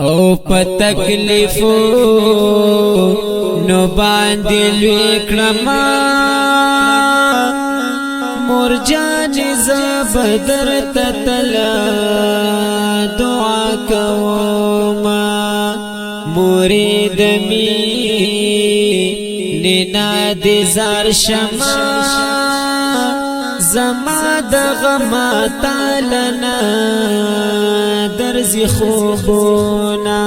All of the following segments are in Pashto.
او په تکلیفو نو باندې لوی کړما مور جان زبدر تتلا دعا کوما مرید می نینا دی زار شما زما د غما تعالنا درزی خوبونا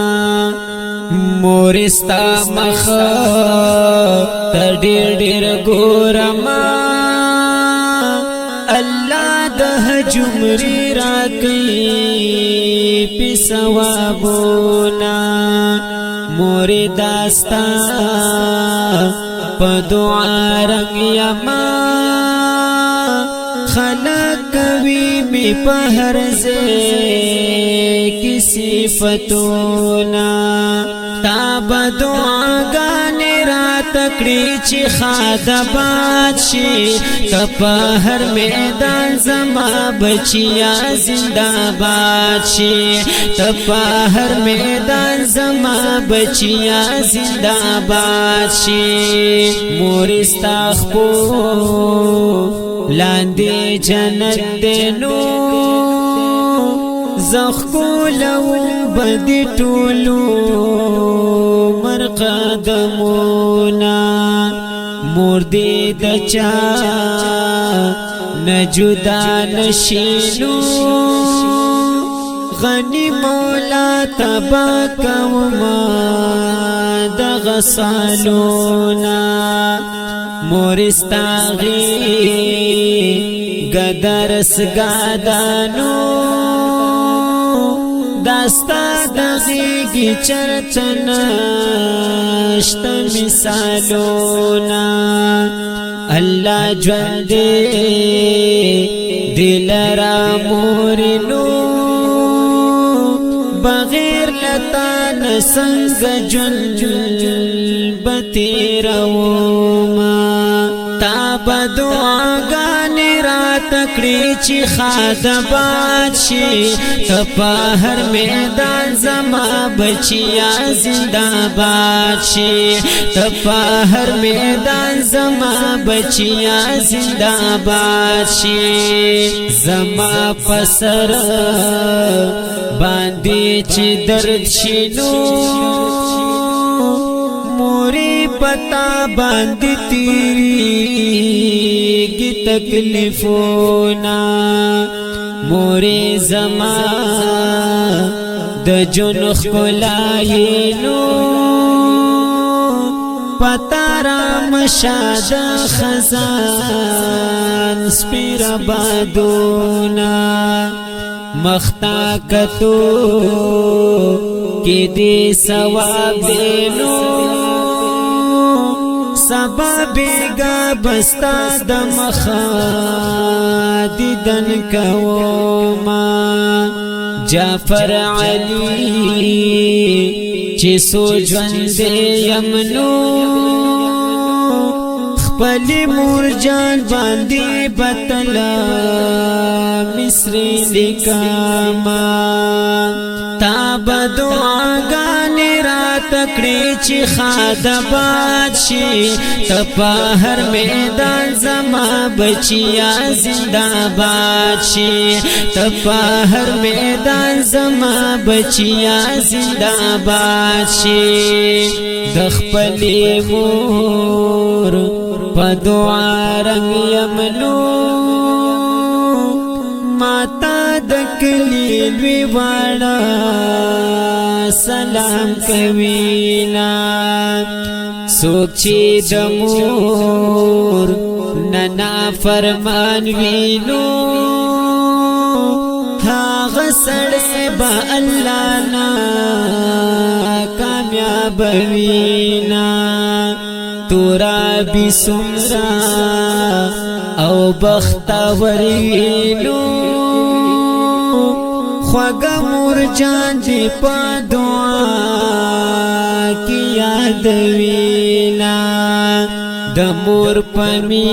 مورستا مخ تډیر ډیر ګورما الله د جمری را کوي په ثوابونا مور داستا په دعا رنگ یما خلق وی می په هر ځای کی صفاتونا تاب دعا غانې را تکړی چې خادبات شي په هر میدان زما بچیا زنده باد شي په هر میدان زما بچیا زنده باد شي مورستا خو لاندې جنت دینو زخکولو بدی ټولو مرقدمونا مردی دچا نجدا نشینو غنی مولا تباکوما دغسالونا مورستاغی گدرس گادانو داستا دغیگی چرچنشت مثالونا اللہ جوندے دل را مورنو بغیر لطان سنگ جل بتیروما تاب دعا غانې را تکړی چې خادبات شي په هر میدان زما بچیا زنده باد شي په هر میدان زما بچیا زنده باد شي زما پسر باندې چې درد شینو موری پتا باندې تیریږي تکلیفونا موری زما د جون خلایلو پتا را مشاد خزان سپیر بادونا مختا کتو کی دی ثواب دینو سبابیگا بستا دمخا دیدن کوما جعفر علی چی سو جوند یمنو خپلی مور جان باندی بطلا مصری لکاما تاب دعا غانې را تکړی چې خادبات شي په هر میدان زما بچیا زنده باد شي په هر میدان زما بچیا زنده باد شي د خپلې مور په دعا رنگ یمنو ماتا دکلی لوی واړه سلام کوینا سوک چی دمور ننا فرمان وینو هاغ سڑے با اللہ نا کامیاب وینا تورا بی سمرا او بختاور وینو خواگا مور جان دی پا دعا کی یاد وینا دمور پمی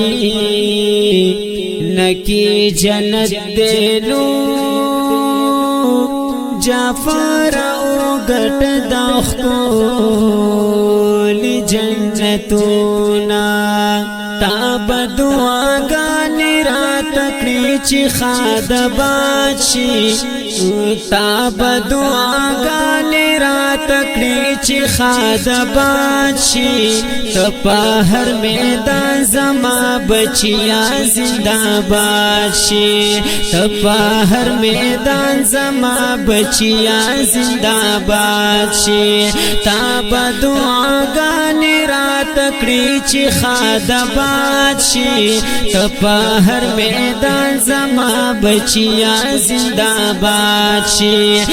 نکی جنت دینو جعفر او گٹ دخول جنتونا تاب دعاگانی رات کړي چې خاد بادشي تاب دعاگانی رات کړي چې خاد بادشي په هر میدان زما بچیا زنده بادشي په هر میدان زما بچیا زنده بادشي تاب دعاگانی رات کړي چې خاد بادشي په هر میدان زما بچیا زنده بادشي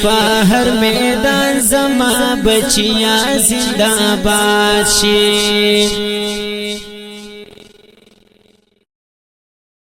په هر میدان زما بچیا زنده بادشي